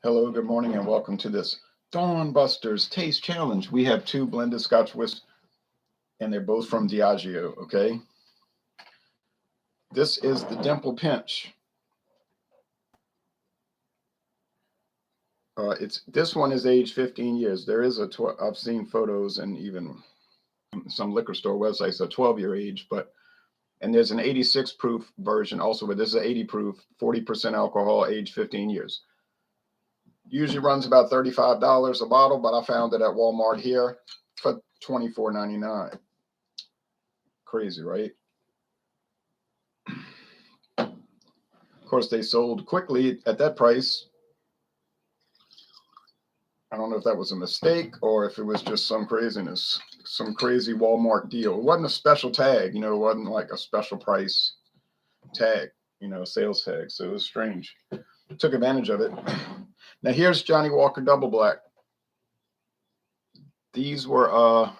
Hello, good morning, and welcome to this Dawn Busters Taste Challenge. We have two blended Scotch whisky, and they're both from Diageo, okay? This is the Dimple Pinch. This one is aged 15 years. There is I've seen photos and even some liquor store websites, a 12-year age, and there's an 86 proof version also, but this is an 80 proof, 40% alcohol, aged 15 years. Usually runs about $35 a bottle, but I found it at Walmart here for $24.99. Crazy, right? Of course, they sold quickly at that price. I don't know if that was a mistake or if it was just some craziness, some crazy Walmart deal. It wasn't a special tag, it wasn't like a special price tag, sales tag. So it was strange. Took advantage of it. Now here's Johnnie Walker Double Black. These were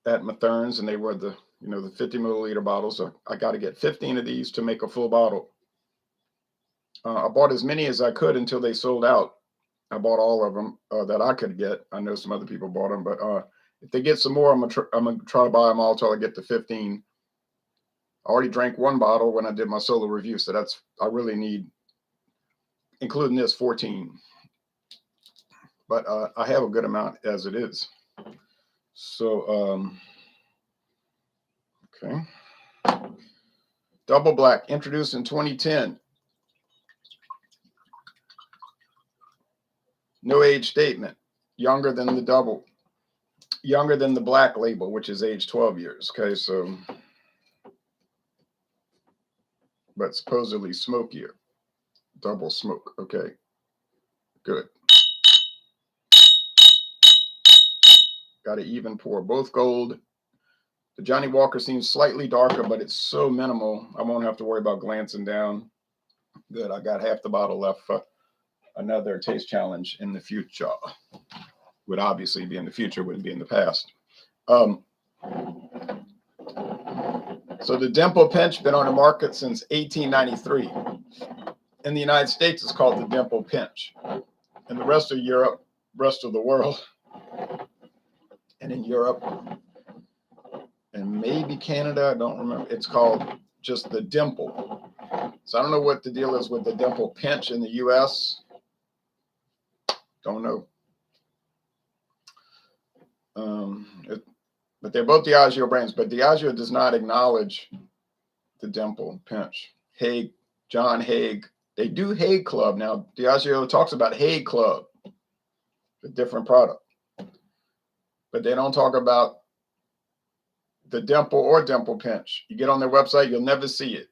at Mathern's, and they were the 50 milliliter bottles. So I got to get 15 of these to make a full bottle. I bought as many as I could until they sold out. I bought all of them that I could get. I know some other people bought them, but if they get some more, I'm gonna try to buy them all till I get to 15. I already drank one bottle when I did my solo review, so I really need, including this, 14. But I have a good amount as it is. So, okay. Double Black, introduced in 2010. No age statement. Younger than the Black label, which is age 12 years. Okay, so, but supposedly smokier. Double smoke. Okay, good. Got an even pour. Both gold. The Johnnie Walker seems slightly darker, but it's so minimal, I won't have to worry about glancing down. Good. I got half the bottle left for another taste challenge in the future. Would obviously be in the future, wouldn't be in the past. So the Dimple Pinch been on the market since 1893. In the United States, it's called the Dimple Pinch. In the rest of Europe, rest of the world, and in Europe, and maybe Canada, I don't remember, it's called just the Dimple. So I don't know what the deal is with the Dimple Pinch in the US. Don't know. But they're both Diageo brands, but Diageo does not acknowledge the Dimple Pinch. Hague, John Hague. They do Hague Club. Now, Diageo talks about Hague Club, a different product. But they don't talk about the Dimple or Dimple Pinch. You get on their website, you'll never see it.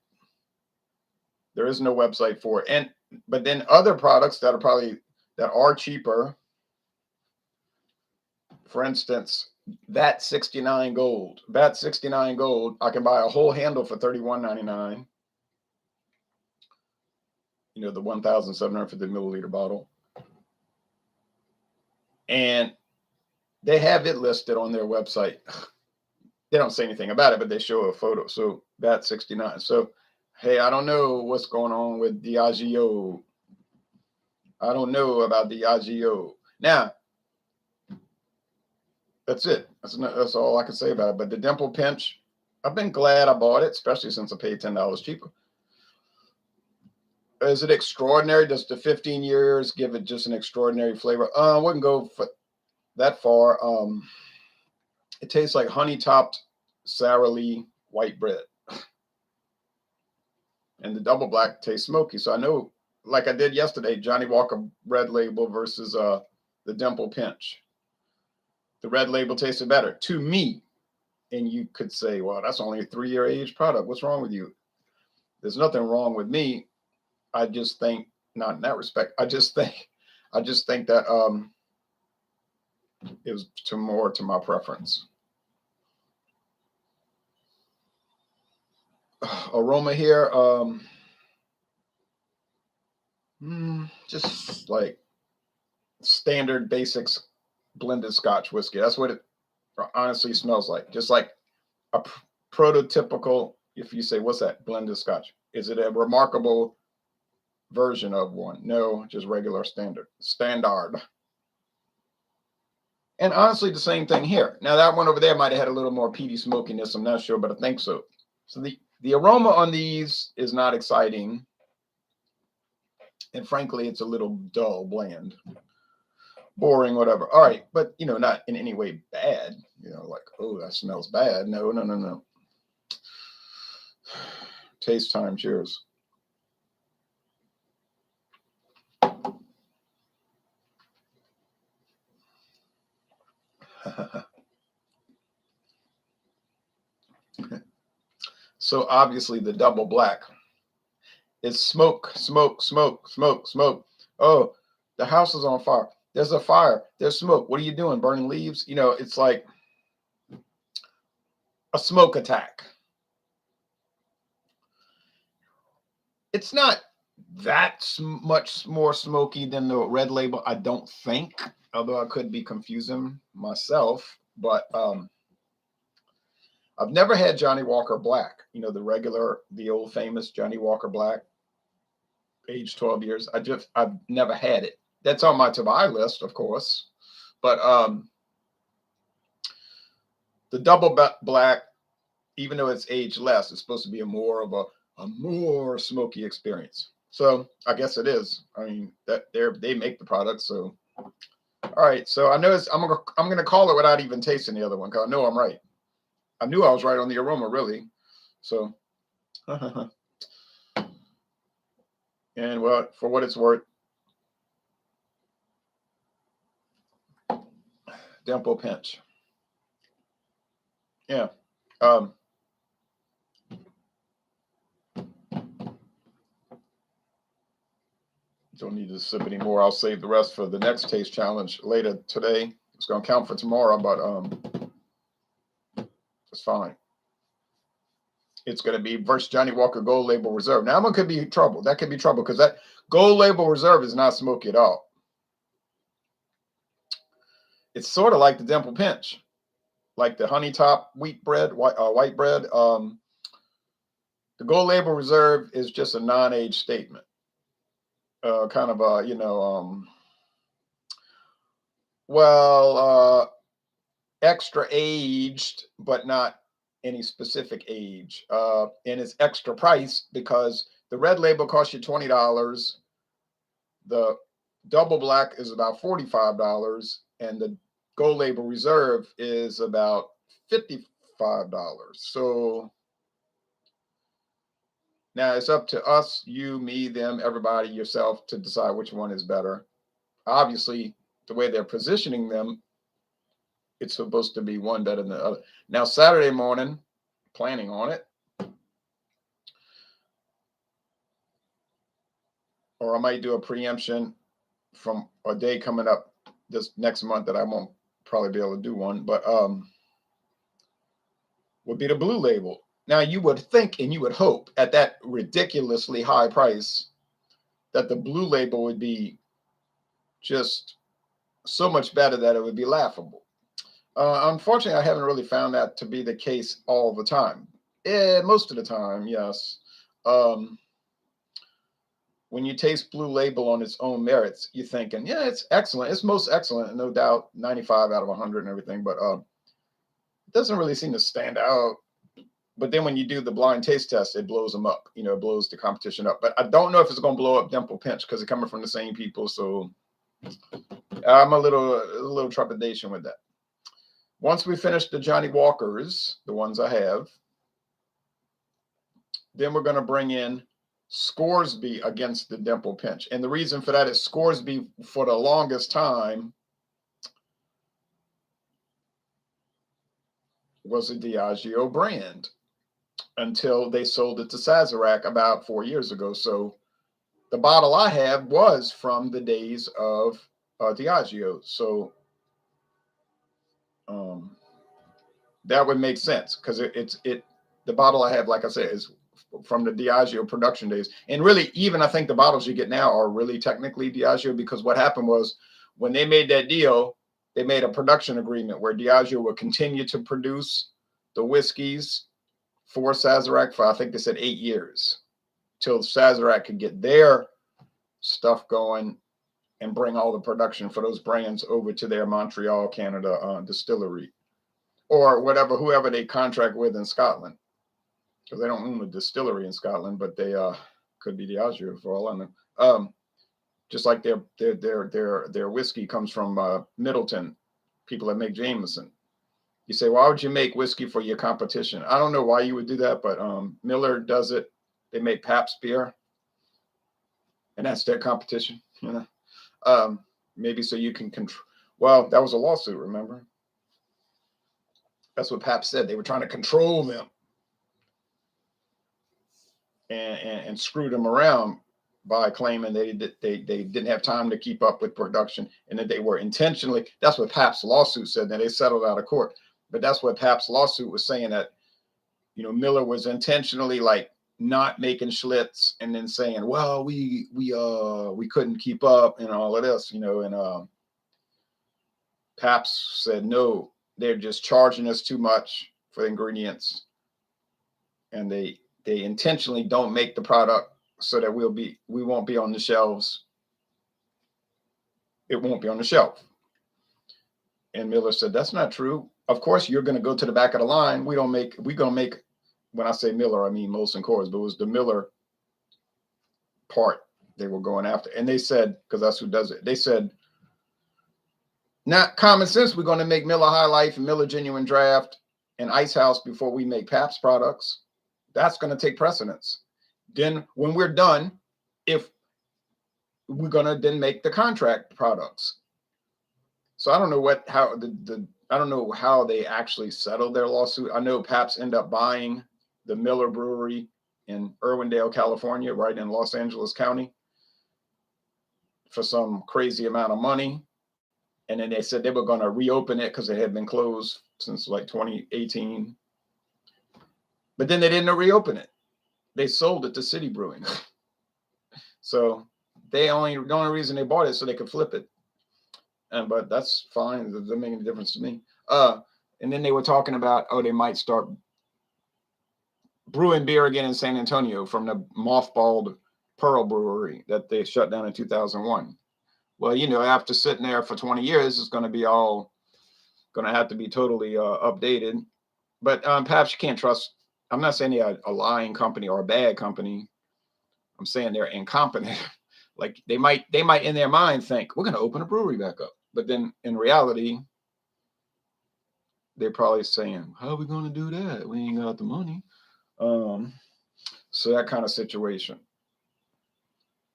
There is no website for it. But then other products that are cheaper, for instance, VAT 69 Gold. VAT 69 Gold, I can buy a whole handle for $31.99. The 1,750 milliliter bottle. And they have it listed on their website. They don't say anything about it, but they show a photo. So VAT 69. So, hey, I don't know what's going on with Diageo. I don't know about Diageo. Now, that's it. That's all I can say about it. But the Dimple Pinch, I've been glad I bought it, especially since I paid $10 cheaper. Is it extraordinary? Does the 15 years give it just an extraordinary flavor? I wouldn't go for that far. It tastes like honey-topped, sourly white bread. And the Double Black tastes smoky. So I know, like I did yesterday, Johnnie Walker Red Label versus the Dimple Pinch. The red label tasted better to me. And you could say, well, that's only a 3-year age product. What's wrong with you? There's nothing wrong with me. I just think, not in that respect. I just think that it was more to my preference. Aroma here, just like standard basics blended Scotch whiskey. That's what it honestly smells like. Just like a prototypical, if you say, what's that, blended Scotch? Is it a remarkable version of one. No, just regular standard. And honestly, the same thing here. Now that one over there might have had a little more peaty smokiness. I'm not sure, but I think so. So the aroma on these is not exciting. And frankly, it's a little dull, bland, boring, whatever. All right. But, you know, not in any way bad. You know, like, oh, that smells bad. No, no, no, no. Taste time. Cheers. So obviously the double black is smoke, smoke, smoke, smoke, smoke. Oh, the house is on fire. There's a fire. There's smoke. What are you doing? Burning leaves? You know, it's like a smoke attack. It's not that much more smoky than the red label, I don't think, although I could be confusing myself. But I've never had Johnnie Walker Black, you know, the old famous Johnnie Walker Black, age 12 years. I've never had it. That's on my to buy list, of course. But the double black, even though it's aged less, it's supposed to be a more smoky experience. So I guess it is. I mean, that they make the product. So all right. So I know I'm gonna call it without even tasting the other one because I know I'm right. I knew I was right on the aroma, really. So and well, for what it's worth, Dimple Pinch. Yeah. Don't need to sip anymore. I'll save the rest for the next taste challenge later today. It's going to count for tomorrow, but it's fine. It's going to be versus Johnnie Walker Gold Label Reserve. Now, that could be trouble. That could be trouble because that Gold Label Reserve is not smoky at all. It's sort of like the Dimple Pinch, like the honey top white bread. The Gold Label Reserve is just a non-age statement. Kind of a, you know, extra aged, but not any specific age. And it's extra priced because the red label costs you $20. The double black is about $45, and the Gold Label Reserve is about $55. So now it's up to us, you, me, them, everybody, yourself to decide which one is better. Obviously, the way they're positioning them, it's supposed to be one better than the other. Now, Saturday morning, planning on it, or I might do a preemption from a day coming up this next month that I won't probably be able to do one, but would be the blue label. Now, you would think and you would hope at that ridiculously high price that the blue label would be just so much better that it would be laughable. Unfortunately, I haven't really found that to be the case all the time. Most of the time, yes. When you taste Blue Label on its own merits, you're thinking, yeah, it's excellent. It's most excellent, no doubt, 95 out of 100 and everything, but it doesn't really seem to stand out. But then when you do the blind taste test, it blows them up. You know, it blows the competition up. But I don't know if it's going to blow up Dimple Pinch because it's coming from the same people. So I'm a little trepidation with that. Once we finish the Johnnie Walkers, the ones I have, then we're going to bring in Scoresby against the Dimple Pinch. And the reason for that is Scoresby, for the longest time, was a Diageo brand until they sold it to Sazerac about 4 years ago. So the bottle I have was from the days of Diageo. So that would make sense because the bottle I have, like I said, is from the Diageo production days. And really, even I think the bottles you get now are really technically Diageo, because what happened was when they made that deal, they made a production agreement where Diageo would continue to produce the whiskeys for Sazerac for, I think they said 8 years, till Sazerac could get their stuff going and bring all the production for those brands over to their Montreal, Canada distillery, or whatever, whoever they contract with in Scotland, because they don't own a distillery in Scotland, but they could be Diageo for all I know. Just like their whiskey comes from Middleton, people that make Jameson. You say, why would you make whiskey for your competition? I don't know why you would do that, but Miller does it. They make Pabst beer, and that's their competition. You know, maybe so you can control. Well, that was a lawsuit. Remember, that's what Pabst said. They were trying to control them and screw them around by claiming they didn't have time to keep up with production, and that they were intentionally. That's what Pabst's lawsuit said. Now they settled out of court, but that's what Pabst's lawsuit was saying, that Miller was intentionally like not making Schlitz and then saying, well, we couldn't keep up and all of this, and Pabst said, no, they're just charging us too much for the ingredients, and they intentionally don't make the product so that we won't be on the shelves. It won't be on the shelf. And Miller said, that's not true. Of course, you're going to go to the back of the line. We're going to make, when I say Miller, I mean Molson Coors, but it was the Miller part they were going after. And they said, because that's who does it, they said, not common sense, we're going to make Miller High Life and Miller Genuine Draft and Ice House before we make Pabst products. That's going to take precedence. Then when we're done, if we're going to then make the contract products. So I don't know I don't know how they actually settled their lawsuit. I know Pabst ended up buying the Miller Brewery in Irwindale, California, right in Los Angeles County, for some crazy amount of money. And then they said they were going to reopen it because it had been closed since like 2018. But then they didn't reopen it. They sold it to City Brewing. So the only reason they bought it so they could flip it. But that's fine. It doesn't make any difference to me. And then they were talking about, they might start brewing beer again in San Antonio from the mothballed Pearl Brewery that they shut down in 2001. Well, after sitting there for 20 years, it's going to have to be totally updated. But perhaps you can't trust. I'm not saying they're a lying company or a bad company. I'm saying they're incompetent. Like they might in their mind think we're going to open a brewery back up, but then in reality, they're probably saying, how are we going to do that? We ain't got the money. So that kind of situation.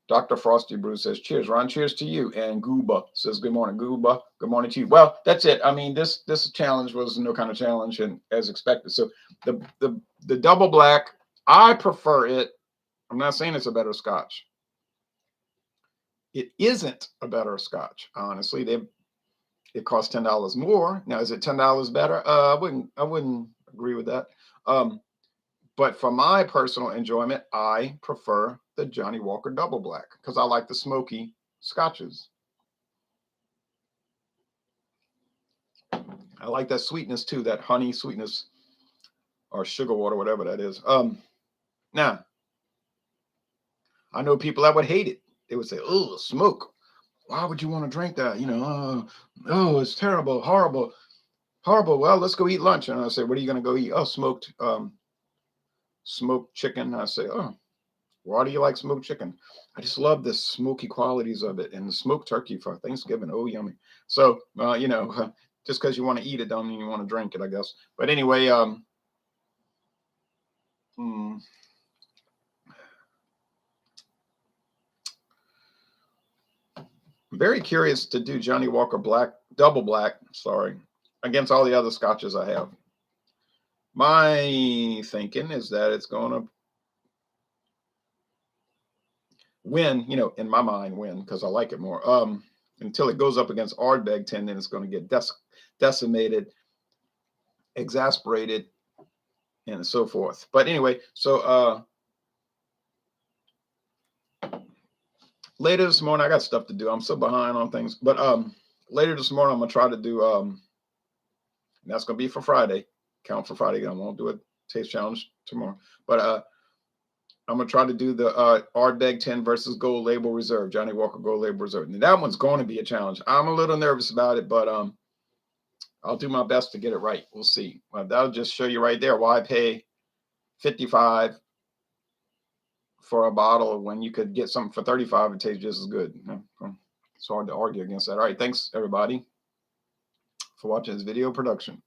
Dr. Frosty Brew says, cheers, Ron. Cheers to you. And Gooba says, good morning, Gooba. Good morning to you. Well, that's it. I mean, this challenge was no kind of challenge, and as expected. So the double black, I prefer it. I'm not saying it's a better Scotch. It isn't a better Scotch. Honestly, it costs $10 more. Now, is it $10 better? I wouldn't agree with that. But for my personal enjoyment, I prefer the Johnnie Walker Double Black because I like the smoky Scotches. I like that sweetness too, that honey sweetness or sugar water, whatever that is. Now, I know people that would hate it. They would say, oh, smoke. Why would you want to drink that? Oh, it's terrible, horrible, horrible. Well, let's go eat lunch. And I say, what are you going to go eat? Oh, smoked chicken. I say, oh, why do you like smoked chicken? I just love the smoky qualities of it, and the smoked turkey for Thanksgiving. Oh, yummy. So, just because you want to eat it don't mean you want to drink it, I guess. But anyway, I'm very curious to do Johnnie Walker Double Black, against all the other Scotches I have. My thinking is that it's going to win, in my mind, win because I like it more. Until it goes up against Ardbeg 10, then it's going to get decimated, exasperated, and so forth. But anyway, so later this morning, I got stuff to do. I'm so behind on things. But later this morning, I'm going to try to do, that's going to be for Friday. Count for Friday. I won't do a taste challenge tomorrow. But I'm gonna try to do the Ardbeg 10 versus Gold Label Reserve, Johnnie Walker Gold Label Reserve. And that one's going to be a challenge. I'm a little nervous about it, but I'll do my best to get it right. We'll see. Well, that'll just show you right there why I pay $55 for a bottle when you could get something for $35 and taste just as good. It's hard to argue against that. All right, thanks everybody for watching this video production.